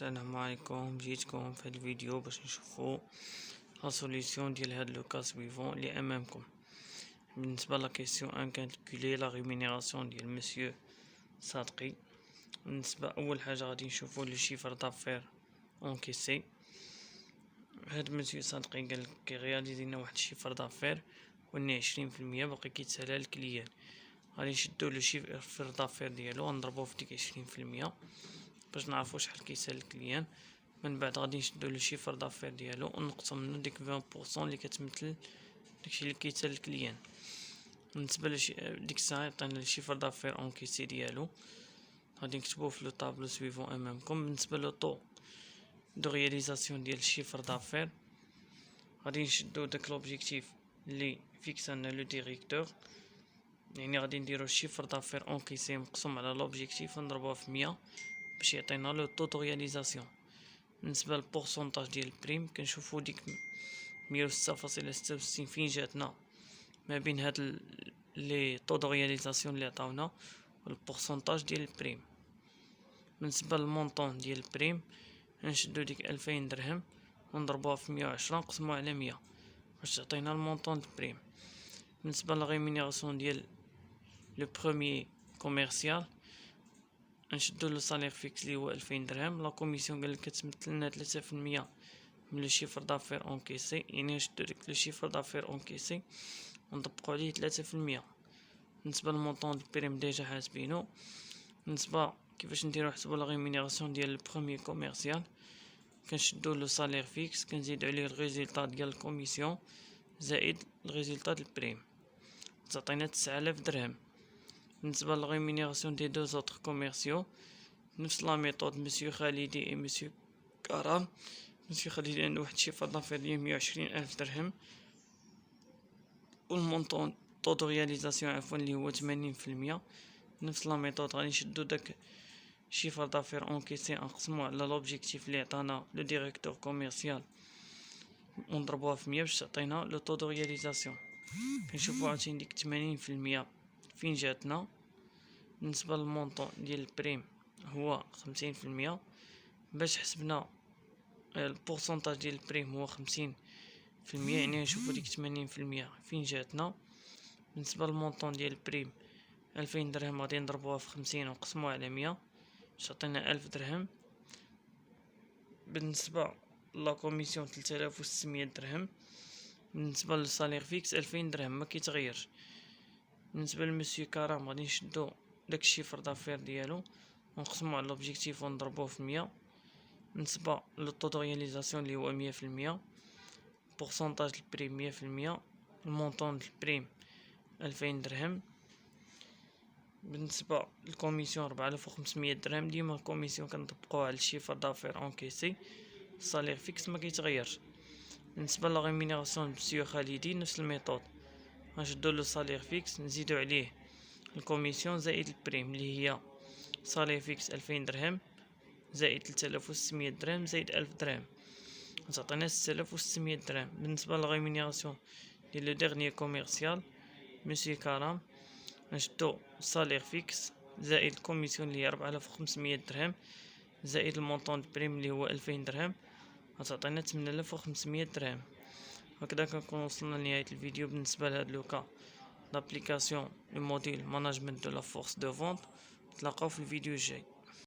السلام عليكم. جيتكم في هذا الفيديو باش نشوفو لا سوليسيون ديال هاد لو كا سويفون اللي امامكم. بالنسبه لا كيسيون ان كالكولي لا ريمينيراسيون ديال مسيو صادقي. بالنسبه اول حاجه غادي نشوفو لو شيفر دافير اونكيسي. هاد مسيو صادقي قال كيغياليزي لنا واحد الشيفر دافير وني 20% باقي كيتسالى للكليان. غادي نشدو لو شيفر دافير ديالو ونضربوه في ديك 20% باش نعرفو شحال كيسال الكليان. من بعد غادي نشدو لو شيفر دافير ديالو ونقسم منو ديك 20% اللي كتمثل داكشي اللي كيتسال الكليان. بالنسبه ديك الساعه عطينا الشيفر دافير اونكيسي ديالو، غادي نكتبوه في لو طابلو سويفون امامكم. بالنسبه لو طو دو رياليزاسيون ديال الشيفر دافير غادي نشدو داك لوبجيكتيف اللي فيكسانا لو ديريكتور، يعني غادي نديرو الشيفر دافير اونكيسي مقسوم على لوبجيكتيف ونضربوه في 100 باش يعطينا لو طو دو رياليزاسيون. بالنسبه للبورسونتاج ديال البريم كنشوفو ديك 106.66 فين جاتنا ما بين هاد لي طو دو رياليزاسيون اللي عطاونا والبورسونتاج ديال البريم. بالنسبه للمونطون ديال البريم نشدو ديك 2000 درهم ونضربوها في 110 نقسموها على 100 باش تعطينا المونطون ديال البريم. بالنسبه للريمينيراسيون ديال لو بروميير كوميرسيال نشدو لو صالير فيكس اللي هو 2000 درهم. لا كوميسيون قالك كتمثل لنا 3% من لو شيفر دافير اونكيسي، يعني نشدو ديك لو شيفر دافير اونكيسي ونطبقو عليه 3%. بالنسبه للمونطون دو بريم ديجا حاسبينو. بالنسبه كيفاش نديرو نحسبو لا ريمينيراسيون ديال البروميير كوميرسيال كنشدو لو صالير فيكس كنزيدو عليه الريزولطا ديال الكوميسيون زائد الريزولطا ديال البريم تعطينا 9000 درهم. بالنسبه للريمينيراسيون دي دو زوطر كوميرسيو نفس لا ميثود مسيو خالدي اي مسيو كرام. مسيو خالدي عنده واحد الشيفر دافير ديال 120,000 درهم والمونطون طو دو رياليزاسيون اللي هو 80%. نفس لا ميثود غادي نشدو داك شيفر دافير اونكيسي نقسموه على لوبجيكتيف اللي عطانا لو ديريكتور كوميرسيال ونضربوها في 100 باش تعطينا لو طو دو رياليزاسيون. كنشوفو عاوتاني ديك 80% فين جاتنا. بالنسبه للمونطون ديال البريم هو 50%. باش حسبنا البورسونتاج ديال البريم هو 50%، يعني نشوفو ديك 80% فين جاتنا. بالنسبه للمونطون ديال البريم 2000 درهم غادي نضربوها في 50 ونقسموها على 100 باش تعطينا 1000 درهم. بالنسبه لا كوميسيون 3600 درهم. بالنسبه للصالير فيكس 2000 درهم ما كيتغيرش. بالنسبه لمسيو كرام غادي نشدو داك الشيفر دافير ديالو ونقسمو على لوبجيكتيف ونضربوه في 100. بالنسبه للطو دو رياليزاسيون اللي هو 100%، بورسونتاج البريم 100%، المونطون ديال البريم 2000 درهم. بالنسبه للكوميسيون 4500 درهم. ديما الكوميسيون كنطبقوها على الشيفر دافير اونكيسي، الصالير فيكس ما كيتغيرش. بالنسبه لا ريمينيراسيون مسيو خالدي نفس الميثود، غنشدو لو صالير فيكس نزيدو عليه الكوميسيون زائد البريم اللي هي صالير فيكس 2000 درهم زائد 3600 درهم زائد 1000 درهم تعطينا 6600 درهم. بالنسبه للريمينيراسيون ديال لو ديرنيي كوميرسيال مسيو كرام نشدو صالير فيكس زائد الكوميسيون اللي هي 4500 درهم زائد المونطون بريم اللي هو 2000 درهم غتعطينا 8500 درهم. هكذا كنكون وصلنا لنهاية الفيديو بالنسبة لهاد لوكا لابليكاسيون لو موديل ماناجمنت دو لا فورس دو فونت. نتلاقاو في الفيديو الجاي.